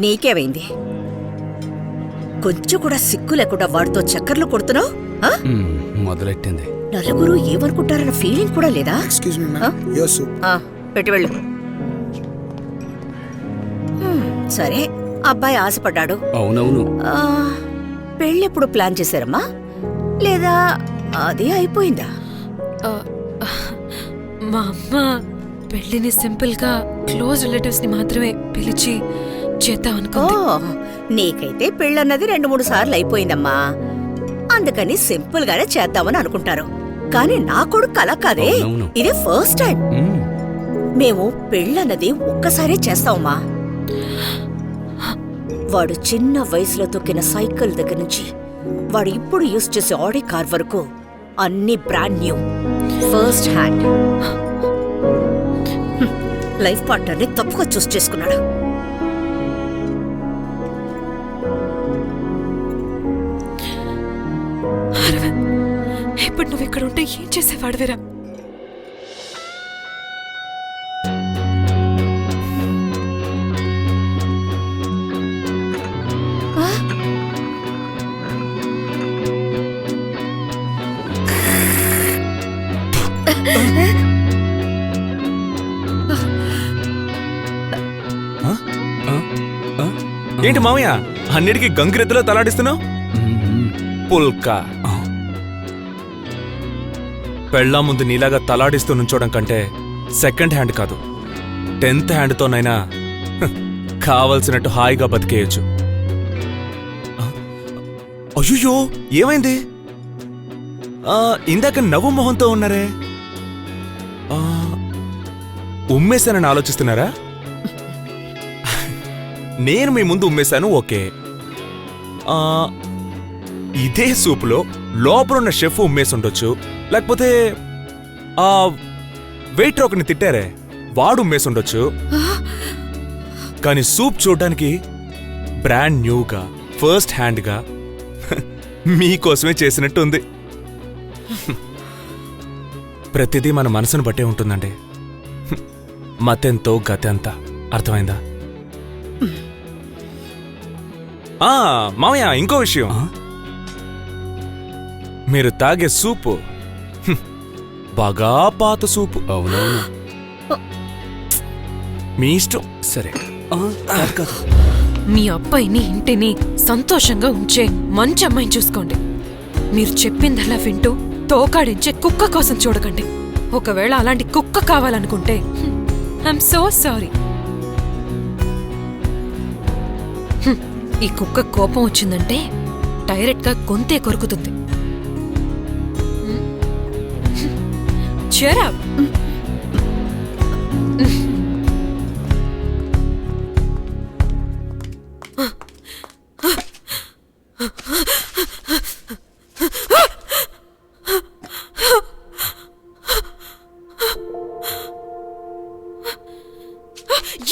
నీకేమైంది? కొంచెం కూడా సిగ్గు లేకుండా వాడితో చక్కర్లు కొడుతున్నావు. మొదలెట్టింది. నలుగురు ఏమనుకుంటారన్న ఫీలింగ్ కూడా లేదా? పెట్టి వెళ్ళు. సరే, అబ్బాయి ఆశపడ్డాడు. అవునవును. పెళ్ళెప్పుడు ప్లాన్ చేశారమ్మా? లేదా అదే అయిపోయిందా? మా అమ్మ పెళ్లిని సింపుల్ గా క్లోజ్ రిలేటివ్స్ ని మాత్రమే పిలిచి చేద్దాం అనుకుంది. నీకైతే పెళ్ళన్నది 2-3 సార్లు అయిపోయిందమ్మా. అందుకని సింపుల్ గానే చేద్దామని అనుకుంటారు. కానీ నా కొడుకు అలా కాదే, ఇదే ఫస్ట్ టైం. మేము పెళ్ళన్నది ఒక్కసారే చేస్తామమ్మా. వాడు చిన్న వయసులో తొక్కిన సైకిల్ దగ్గర నుంచి వాడు ఇప్పుడు యూజ్ చేసే ఆడి కార్ వరకు అన్ని brand new, first hand. Life పార్ట్నర్ని తప్పుగా చూస్ చేసుకున్నాడు. ఇప్పుడు నువ్వు ఇక్కడ ఉంటే ఏం చేసేవాడువేరా? ఏంటి మామయ్య అన్నిటికీ గంగిరెద్దులో తలాడిస్తున్నావు? పుల్కా పెళ్ళా ముందు నీలాగా తలాడిస్తూ నుంచోడం కంటే సెకండ్ హ్యాండ్ కాదు 10th హ్యాండ్తోనైనా కావలసినట్టు హాయిగా బతికేయచ్చు. అయ్యో ఏమైంది? ఇందాక నవ్వు మొహంతో ఉన్నారే, ఉమ్మేశానని ఆలోచిస్తున్నారా? నేను మీ ముందు ఉమ్మేశాను, ఓకే. ఇదే సూపులో లోపలున్న షెఫ్ ఉమ్మేసి ఉండొచ్చు, లేకపోతే ఆ వెయిటర్ ఒకరిని తిట్టారే వాడు ఉమ్మేసి ఉండొచ్చు. కానీ సూప్ చూడ్డానికి బ్రాండ్ న్యూగా, ఫస్ట్ హ్యాండ్గా మీకోసమే చేసినట్టుంది. ప్రతిదీ మన మనసును బట్టే ఉంటుందండి. మతెంతో గతెంత, అర్థమైందా? మామయ్య ఇంకో విషయం, మీరు తాగే సూపు బాగా పాత సూపు. అవునవును. మీ ఇష్టం. సరే, మీ అబ్బాయిని ఇంటిని సంతోషంగా ఉంచే మంచి అమ్మాయిని చూసుకోండి. మీరు చెప్పిందలా వింటూ తోకాడించే కుక్క కోసం చూడకండి. ఒకవేళ అలాంటి కుక్క కావాలనుకుంటే ఐఎమ్ సో సారీ. ఈ కుక్క కోపం వచ్చిందంటే డైరెక్ట్ గా గొంతే కొరుకుతుంది. Shut up.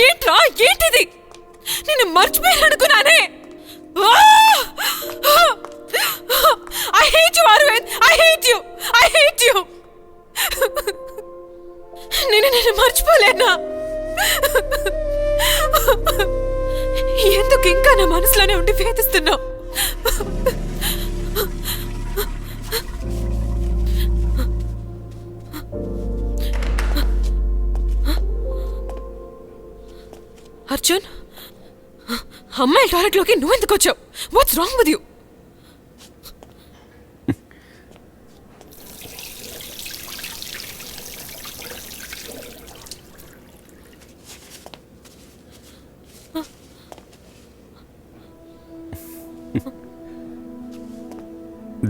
ఏంట్రా, ఏంటిది? నేను మర్చిపోయానుకున్నానే. I hate you, Arvind. I hate you. I hate you. నేను మర్చిపోలేనా? ఎందుకు ఇంకా నా మనసులోనే ఉండి వేధిస్తున్నావు? అర్జున్, అమ్మాయి టాయిలెట్లోకి నువ్వెందుకు వచ్చావు? What's wrong with you?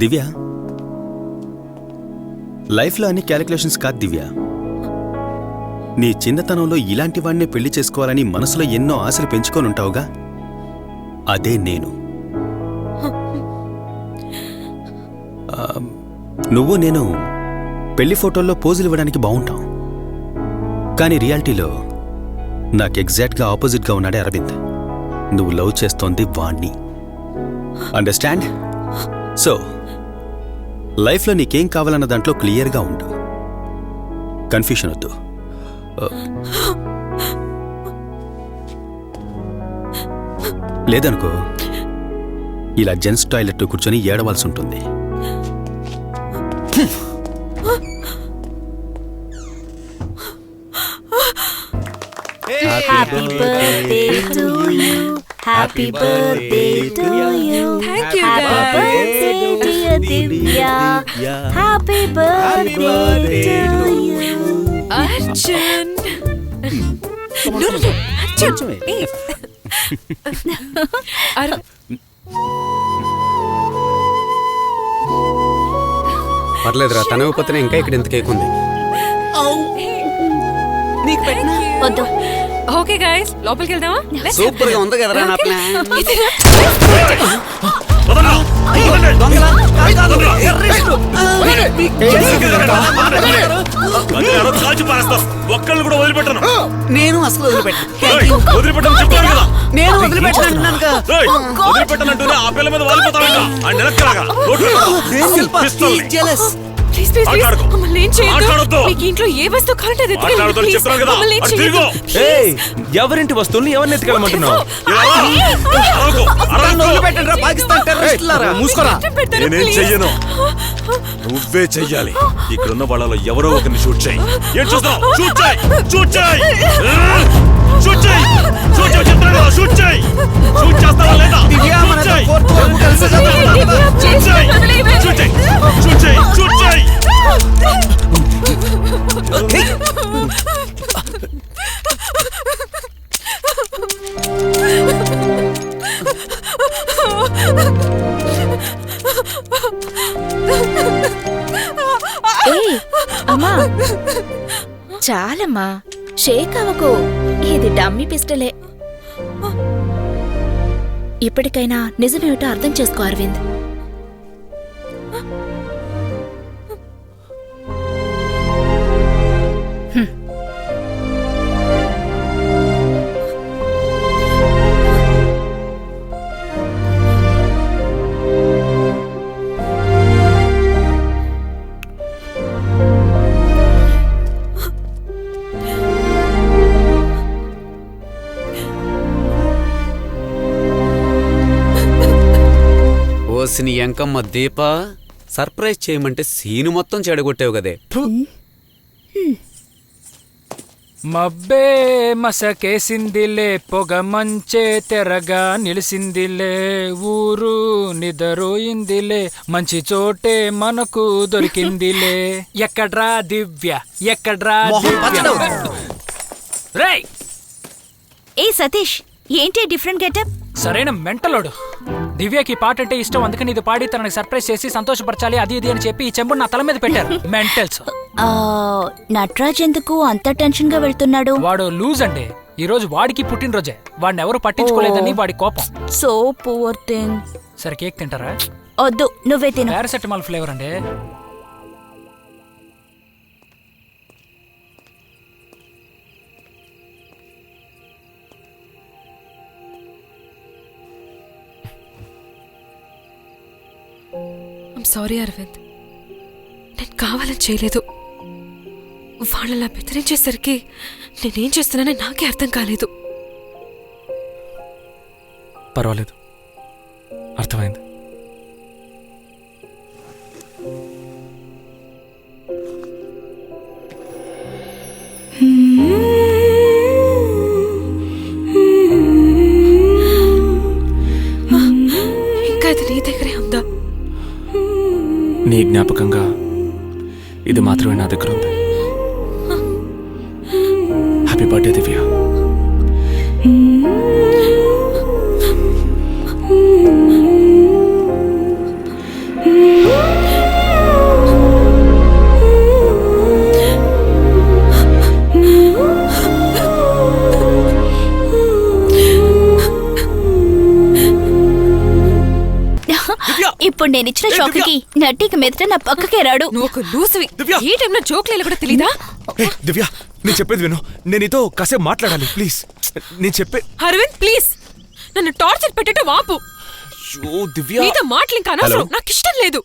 Divya, లైఫ్లో అన్ని క్యాలిక్యులేషన్స్ కాదు దివ్య. నీ చిన్నతనంలో ఇలాంటి వాడినే పెళ్లి చేసుకోవాలని మనసులో ఎన్నో ఆశలు పెంచుకొని ఉంటావుగా, అదే నేను. నువ్వు నేను పెళ్లి ఫోటోల్లో పోజులు ఇవ్వడానికి బాగుంటాం, కానీ రియాలిటీలో నాకు ఎగ్జాక్ట్గా ఆపోజిట్గా ఉన్నాడే అరవింద్. నువ్వు లవ్ చేస్తోంది వాణ్ణి. అండర్స్టాండ్? సో లైఫ్లో నీకేం కావాలన్న దాంట్లో క్లియర్గా ఉండు. కన్ఫ్యూషన్ వద్దు. లేదనుకో ఇలా జెంట్స్ టాయిలెట్ కూర్చొని ఏడవలసి ఉంటుంది. Happy birthday to you, happy birthday to you, Thank you, happy guys. Birthday dear Divya, happy birthday to you. Arjun No, no, no. Arjun ఏ. అరవింద్ పర్లేదురా, తన పోతేనే ఇంకా ఇక్కడ ఎంత కేక్ ఉంది. వద్దు. ఓకే గైస్, లోపలికి వెళ్దామా? Let's సూపర్ గా ఉంది కదరా నా ప్లాన్. ఒక్కళ్ళు కూడా వదిలిపెట్టను. నేను అసలు వదిలిపెట్టను చెప్పాను కదా. నేను వదిలిపెట్టాను. వదిలిపెట్టనంటూనే ఆ పిల్ల మీద వాలిపోతాడంట. ఆయన వెనక్కలాగా ప్లీజ్ ప్లీజ్ ప్లీజ్ మాట్లాడకు. మమ్మల్ని ఏం చేయొద్దు. మాట్లాడొద్దు. మీకు ఇంట్లో ఏ వస్తువు కావాలంటే అది ఎత్తుకెళ్ళండి. మాట్లాడుతూ Please, చెప్తాను కదా. మమ్మల్ని ఏం అటు చేయొద్దు. తిరుగు. ఎవరింటి వస్తువుల్ని ఎవరిని ఎత్తుకెళ్ళమంటున్నావు? మూసుకోరా. పెడతారు, నేనేం please. చెయ్యను. నువ్వే చెయ్యాలి. ఇక్కడున్న వాళ్ళలో ఎవరో ఒకరిని షూట్ చేయి. ఏం చూస్తున్నావు? షూట్ చేయి. షూట్ చేయి. షూట్ చేయి. షూట్ చేయి చెప్తాను కదా. షూట్ చేయి. షూట్ చేస్తావా లేదా? షూట్ చేయి. షూట్ చేయి. షూట్ చేయి. షూట్ చేయి. షూట్ చేయి. ఏయ్, అమ్మా చాలమ్మా, షేక్ అవ్వకు. ఇది డమ్మీ పిస్టలే. ఇప్పటికైనా నిజమేమిటో అర్థం చేసుకో అరవింద్. ఓసిని ఎంకమ్మ దీప, సర్ప్రైజ్ చేయమంటే సీను మొత్తం చెడగొట్టావు కదే. మబ్బే మసకేసిందిలే, పొగ మంచే తెరగా నిలిసిందిలే, ఊరు నిదరోయిందిలే, మంచి చోటే మనకు దొరికిందిలే. ఎక్కడ్రా దివ్య, ఎక్కడ్రా దివ్య. రేయ్, ఏ సతీష్, ఏంటి డిఫరెంట్ గెటప్? సరైన మెంటలోడు. దివ్యకి పాట అంటే ఇష్టం, అందుకని ఇది పాడి తనని సర్ప్రైజ్ చేసి సంతోషపరచాలి అది ఇది అని చెప్పి ఈ చెంబుడు నా తల మీద పెట్టారు. మెంటల్స్. నటరాజ్ ఎందుకు అంత టెన్షన్ గా వెళ్తున్నాడు? వాడు లూజ్ అండి. ఈ రోజు వాడికి పుట్టినరోజే, వాడిని ఎవరు పట్టించుకోలేదని వాడి కోపం. So poor thing. సరే కేక్ తింటారా? వద్దు, నువ్వే తిను. పారాసెటమాల్ ఫ్లేవర్ అండి. ఐమ్ సారీ అరవింద్, నేను కావాలని చేయలేదు. వాళ్ళలా బెదిరించేసరికి నేనేం చేస్తున్నానని నాకే అర్థం కాలేదు. పర్వాలేదు, అర్థమైంది. ఇంకా అది నీ దగ్గరే ఉందా? నీ జ్ఞాపకంగా ఇది మాత్రమే నా దగ్గర ఉంది. హ్యాపీ బర్త్డే దివ్య. ఇప్పుడు నేను ఇచ్చిన షాక్కి నట్టికి మెదట నా పక్కకే రాడు. నువ్వు ఒక లూసువి. దివ్య! ఈ టైంలో జోక్లేలు కూడా తెలీదా? దివ్య, నేను చెప్పేది విను. నేను నీతో కాసేపు మాట్లాడాలి ప్లీజ్. నేను చెప్పే అరవింద్ ప్లీజ్, నన్ను టార్చర్ పెట్టేట్టు వాపు. దివ్య, నీతో మాటలు ఇంకా అనవసరం, హలో? నాకు ఇష్టం లేదు.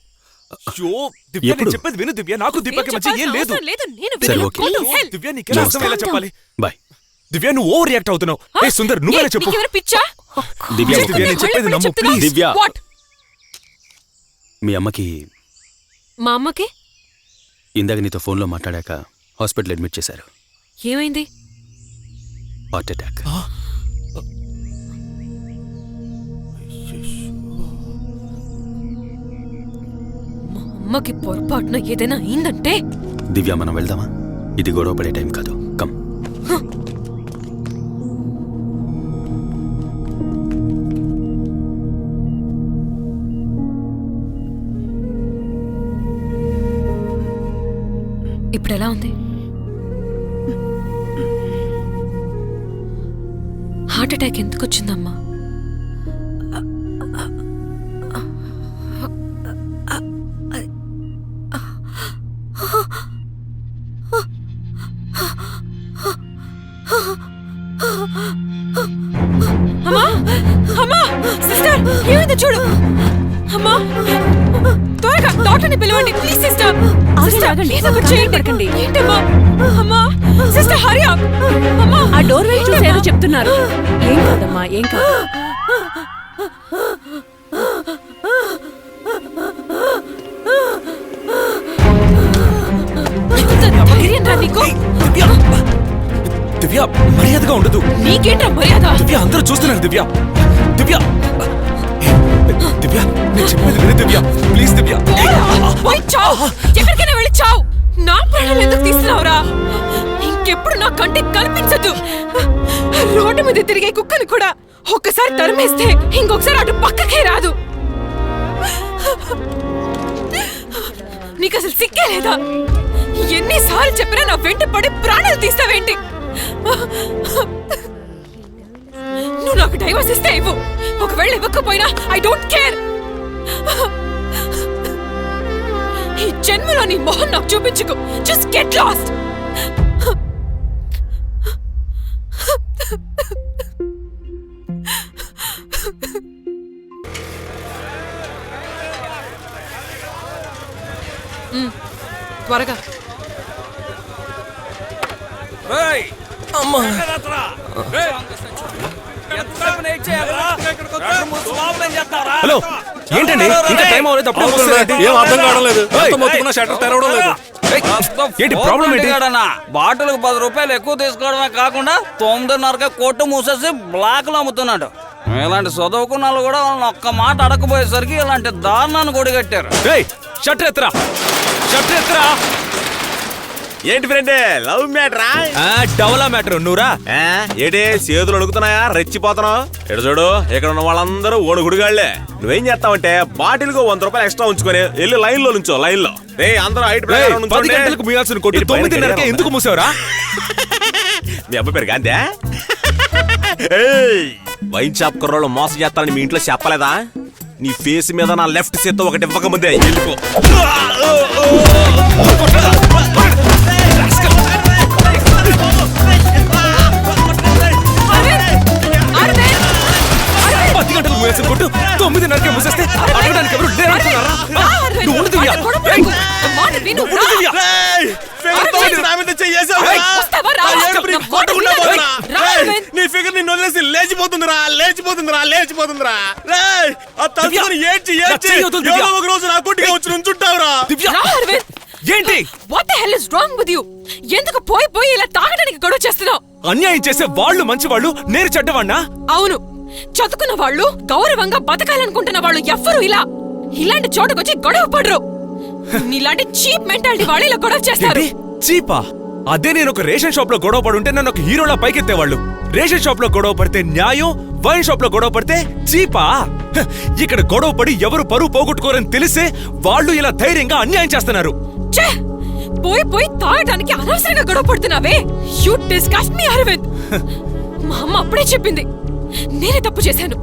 దివ్య, ఎప్పుడు? నేను చెప్పేది విను దివ్య. నాకు దీపకి మధ్య ఏం లేదు. లేదు, నేను సరే, వినను. ఓకే. Go to hell. దివ్య, నీకెలా అర్థమయ్యేలా చెప్పాలి. బాయ్. దివ్య నువ్వు ఓవర్ రియాక్ట్ అవుతున్నావు. ఏ సుందర్ నువ్వే చెప్పు. నీకెవరు పిచ్చా? దివ్య దివ్య నేను చెప్పేది నమ్ము ప్లీజ్. Divya What? మీ అమ్మకి మా అమ్మకి ఇందాక నీతో ఫోన్లో మాట్లాడాక హాస్పిటల్ అడ్మిట్ చేశారు. ఏమైంది? Heart attack. మా అమ్మకి పొరపాటున ఏదైనా అయిందంటే దివ్య మనం వెళ్దామా? ఇది గొడవ పడే టైం కాదు. కమ్. ఇప్పుడు ఎలా ఉంది? హార్ట్ అటాక్ ఎందుకు వచ్చిందమ్మా? అమ్మా అమ్మా సిస్టర్ ఏమైందో చూడు. అమ్మా త్వరగా డాక్టర్ని పిలవండి ప్లీజ్ సిస్టర్. పడకండి. ఏంటమ్మా? అమ్మా సిస్టర్ హరి అప్. అమ్మా ఆ డోర్ వైపు చూసేదో చెప్తున్నారు. ఏం కాదమ్మా, ఏం కాదు. ధైర్యం రా నీకు. దివ్య మర్యాదగా ఉండదు. నీకేంట్రా మర్యాద? దివ్య అందరూ చూస్తున్నారు. దివ్య దివ్య దివ్య నేను చెప్పేది విను దివ్య ప్లీజ్ దివ్య. పోయి చావు, ఎక్కడికైనా వెళ్ళి చావు. నా ప్రాణాలు ఎందుకు తీస్తున్నావురా? ఇంకెప్పుడు నా కంటికి కనిపించదు. రోడ్డు మీద తిరిగే కుక్కని కూడా ఒక్కసారి తరిమేస్తే ఇంకొకసారి అటు పక్కకే రాదు. నీకు అసలు సిక్కే లేదా? ఎన్నిసార్లు చెప్పినా నా వెంట పడి ప్రాణాలు తీస్తావేంటి? నువ్వు నాకు డైవర్స్ ఇస్తే ఇవ్వు, ఒకవేళ ఇవ్వకపోయినా ఐ డోంట్ కేర్. ఈ జన్మలో నీ మొహం నాకు చూపించుకో. Just get lost. త్వరగా హలో ఏంటండి ఇంకా టైం అవ్వలేదు అప్పుడే వస్తున్నారండి? ఏం అర్థం కావడం లేదు. ఏయ్, మొత్తం మొత్తుకున్న షట్టర్ తెరవడం లేదు. ఏంటి ప్రాబ్లం ఏంటి? బాటిల్కి 10 రూపాయలు ఎక్కువ తీసుకోవడమే కాకుండా 9:30 కొట్టు మూసేసి బ్లాక్లో అమ్ముతున్నాడు. ఇలాంటి చదువుకున్న వాళ్ళు కూడా వాళ్ళని ఒక్క మాట అడగపోయేసరికి ఇలాంటి దారుణాన్ని కొడిగట్టారు. Shutter ఎత్తరా, shutter ఎత్తరా. ఏంటి ఫ్రెండ్ లవ్ మ్యాటరా? డవలా మ్యాటర్. నువ్వురా. ఏంటి చేతులు అడుగుతున్నాయా? రెచ్చిపోతున్నావు. ఎడు చూడు, ఇక్కడ ఉన్న వాళ్ళందరూ ఓడుగుడిగాళ్లే. నువ్వేం చేస్తావంటే బాటిల్కు 100 రూపాయలు ఎక్స్ట్రా ఉంచుకొని వెళ్ళి లైన్ లో నుంచో. లైన్ లో అందరూ 10 గంటలకు ముయాల్సిన కొట్టు 9:30 ఎందుకు మూసావురా? మీ అబ్బాయి పేరు గాంధీ. వైన్ షాప్ కుర్రోళ్ళు మోసం చేస్తానని మీ ఇంట్లో చెప్పలేదా? నీ ఫేస్ మీద నా లెఫ్ట్ చేత్తో ఒకటి ఇవ్వకముందే వెళ్ళిపో. గంటలు మూసేసిన కొట్టు 9:30 మూసేస్తే అడగడానికి ఎవరు లేరనుకున్నారా? నువ్వు ఉండు దివ్య. నీ ఫిగర్ నిన్ను వదిలేసి లేచిపోతుందిరా, లేచిపోతుందిరా, లేచిపోతుందిరా. ఏడ్చి ఏడ్చి ఏదో ఒక రోజు నా కొట్టిగా వచ్చి నుంచుంటావురా. ఏంటి? What the hell is wrong with you? ఎందుకు పోయి పోయి ఇలా తాగడానికి గొడవ చేస్తున్నావు? అన్యాయం చేసే వాళ్ళు మంచి వాళ్ళు, నేను చెడ్డవాణ్ణా? అవును, చదువుకున్న వాళ్ళు, గౌరవంగా బతకాలనుకుంటున్న వాళ్ళు ఎవ్వరూ ఇలాంటి చోటుకొచ్చి గొడవ పడరు. నీలాంటి చీప్ మెంటాలిటీ వాళ్ళు ఇలా గొడవ చేస్తారు. చీపా? అదే నేను ఒక రేషన్ షాప్ లో గొడవ పడుంటే నన్ను ఒక హీరోలా పైకెత్తేవాళ్ళు. రేషన్ షాప్ లో గొడవ పడితే న్యాయం, వైన్ షాప్ లో గొడవ పడితే చీపా? ఇక్కడ గొడవ పడి ఎవరు పరువు పోగొట్టుకోరని తెలిసే వాళ్ళు ఇలా ధైర్యంగా అన్యాయం చేస్తున్నారు. పోయి పోయి తాగడానికి అనవసరంగా గొడవ పడుతున్నావే. యు డిస్కస్ట్ మీ అరవింద్. మా అమ్మ అప్పుడే చెప్పింది నేనే తప్పు చేశాను.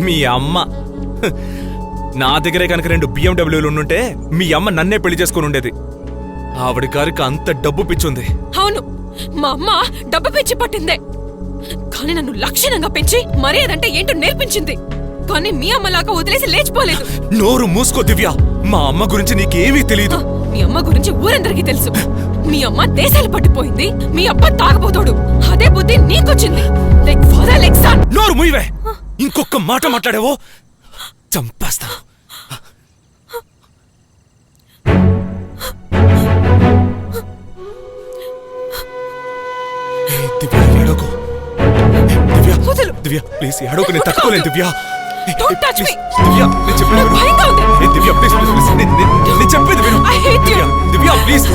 మీ అమ్మ నా దగ్గరే కనుక 2 BMWలు ఉండుంటే మీ అమ్మ నన్నే పెళ్లి చేసుకుని ఉండేది. ఆవిడ గారికి అంత డబ్బు పిచ్చుంది. అవును, మా అమ్మ డబ్బు పిచ్చి పట్టిందే, కానీ నన్ను లక్షణంగా పెంచి మర్యాదంటే ఏంటో నేర్పించింది. కానీ మీ అమ్మలాగా వదిలేసి లేచిపోలేదు. నోరు మూసుకో దివ్య. మా అమ్మ గురించి నీకేమీ తెలియదు. మీ అమ్మ గురించి ఊరందరికీ తెలుసు. మీ అమ్మ దేశాలు పట్టిపోయింది, మీ అబ్బ తాగబోతాడు. అదే బుద్ధి నీకొచ్చింది. Like father like son. నోరు ముయ్యవే. ఇంకొక మాట మాట్లాడావో చంపేస్తా. దివ్య ఏడోకు. దివ్య వదలు. దివ్య ప్లీజ్ ఏడోకు, నేను తట్టుకోలేను దివ్య. Don't touch me. దివ్య నేను చెప్పేది నాకు విను. భయంగా ఉంది. దివ్య ప్లీజ్ ప్లీజ్ ప్లీజ్ నేను చెప్పేది విను. I hate you. Divya please.